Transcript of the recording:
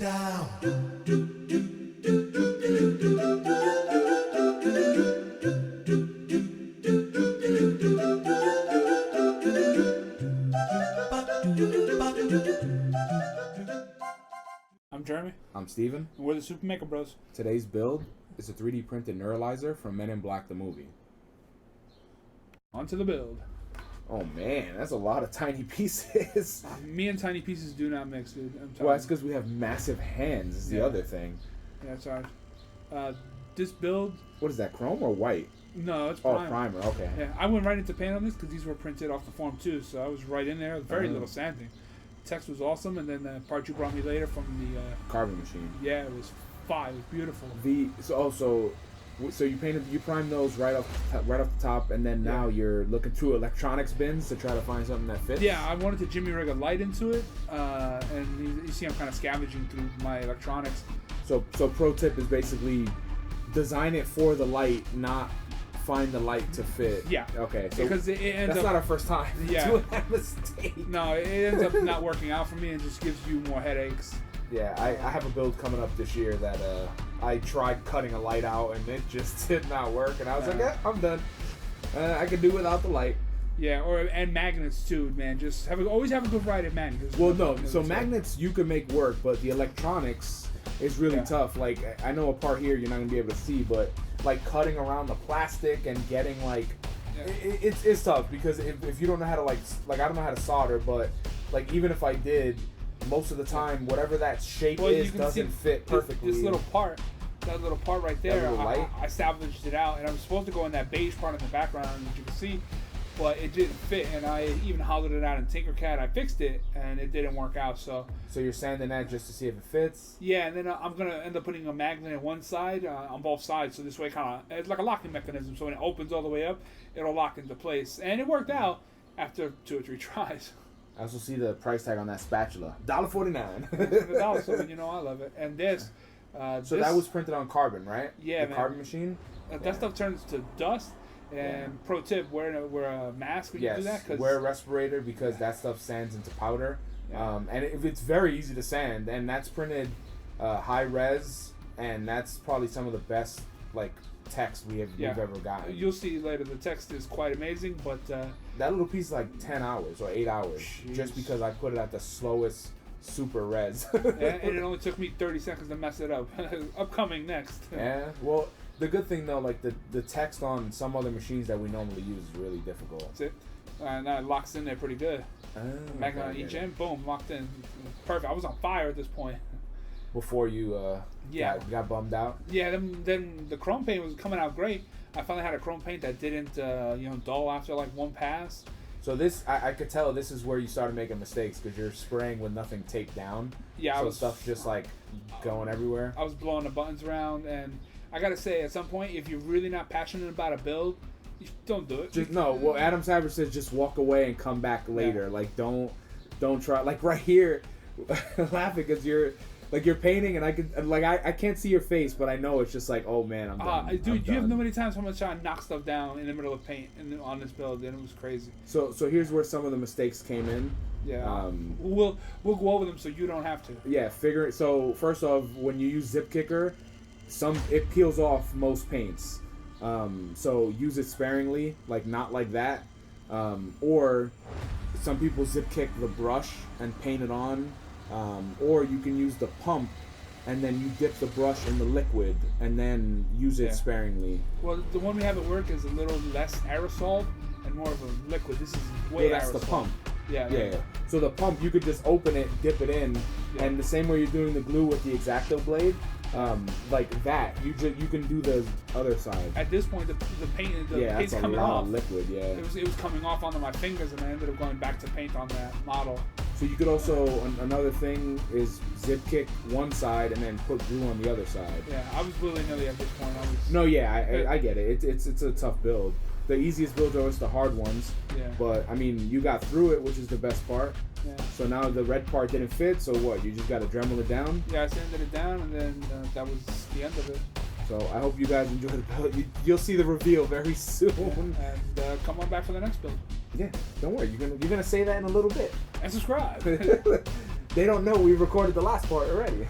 I'm Jeremy. I'm Steven. And we're the Super Maker Bros. Today's build is a 3D printed Neurayler from Men in Black the movie. On to the build. Oh man, that's a lot of tiny pieces. Me and tiny pieces do not mix, dude. Well, that's because we have massive hands is the other thing. Yeah, sorry. This build... What is that, chrome or white? No, it's primer. Oh, primer, okay. Yeah, I went right into paint on this because these were printed off the form too, so I was right in there. Very little sanding. Text was awesome, and then the part you brought me later from the... Carbon machine. Yeah, it was fire. It was beautiful. So you primed those right off the top, and then now you're looking through electronics bins to try to find something that fits? Yeah, I wanted to Jimmy rig a light into it, and you see I'm kind of scavenging through my electronics. So pro tip is basically design it for the light, not find the light to fit. Yeah. Okay. So because it ends that's not our first time doing that mistake. No, it ends up not working out for me and just gives you more headaches. Yeah, I have a build coming up this year that I tried cutting a light out and it just did not work, and I was like, yeah, I'm done. I can do without the light. Yeah, and magnets too, man. Just always have a good variety of magnets. Well, no, so magnets you can make work, but the electronics is really tough. Like, I know a part here you're not gonna be able to see, but like cutting around the plastic and getting like, it's tough because if you don't know how to like I don't know how to solder, but like even if I did, most of the time whatever that shape is doesn't fit perfectly. This little part. That little part right there, I salvaged it out, and I was supposed to go in that beige part in the background, as you can see, but it didn't fit, and I even hollowed it out in Tinkercad. I fixed it, and it didn't work out. So you're sanding that just to see if it fits? Yeah, and then I'm gonna end up putting a magnet on one side, on both sides, so this way it's like a locking mechanism. So when it opens all the way up, it'll lock into place, and it worked out after 2 or 3 tries. I also see the price tag on that spatula, $1.49. $1, so you know I love it. And this. So that was printed on carbon, right? Yeah, the carbon machine. That stuff turns to dust. And pro tip: wear a mask when you do that. Wear a respirator because that stuff sands into powder. Yeah. And it's very easy to sand, and that's printed high res, and that's probably some of the best like text we've ever gotten. You'll see later. The text is quite amazing, but that little piece is like 10 hours or 8 hours, just because I put it at the slowest. Super res. And it only took me 30 seconds to mess it up. Upcoming next. Yeah. Well, the good thing though, like the text on some other machines that we normally use is really difficult. That's it. And that locks in there pretty good. Magnet on each end, boom, locked in. Perfect. I was on fire at this point. Before you got bummed out. Yeah. Then the chrome paint was coming out great. I finally had a chrome paint that didn't dull after like one pass. So this, I could tell this is where you started making mistakes because you're spraying with nothing taped down. Yeah, so stuff's just like going everywhere. I was blowing the buttons around, and I gotta say, at some point, if you're really not passionate about a build, you don't do it. Well, Adam Savage says just walk away and come back later. Yeah. Like don't try. Like right here, laughing because you're painting, and I can't see your face, but I know it's just like, oh man, I'm done. Dude, you have no many times I'm trying to knock stuff down in the middle of paint on this build, and it was crazy. So here's where some of the mistakes came in. Yeah. We'll go over them so you don't have to. Yeah. So first off, when you use Zip Kicker, it peels off most paints. So use it sparingly, like not like that. Or some people zip kick the brush and paint it on. Or you can use the pump and then you dip the brush in the liquid and then use it sparingly. Well, the one we have at work is a little less aerosol and more of a liquid. This is way that's aerosol. The pump. Yeah. So the pump, you could just open it, dip it in, and the same way you're doing the glue with the X-Acto blade, like that, you can do the other side. At this point, the paint's coming off. Liquid, It was coming off onto my fingers, and I ended up going back to paint on that model. So you could also, another thing is zip kick one side and then put glue on the other side. Yeah, I was willy-nilly at this point. I get it. It's a tough build. The easiest builds are always the hard ones. Yeah. But I mean, you got through it, which is the best part. Yeah. So now the red part didn't fit. So what? You just got to Dremel it down. Yeah, I sanded it down, and then that was the end of it. So I hope you guys enjoy the build. You'll see the reveal very soon. Yeah. And come on back for the next build. Yeah, don't worry. You're gonna say that in a little bit. And subscribe. They don't know we recorded the last part already.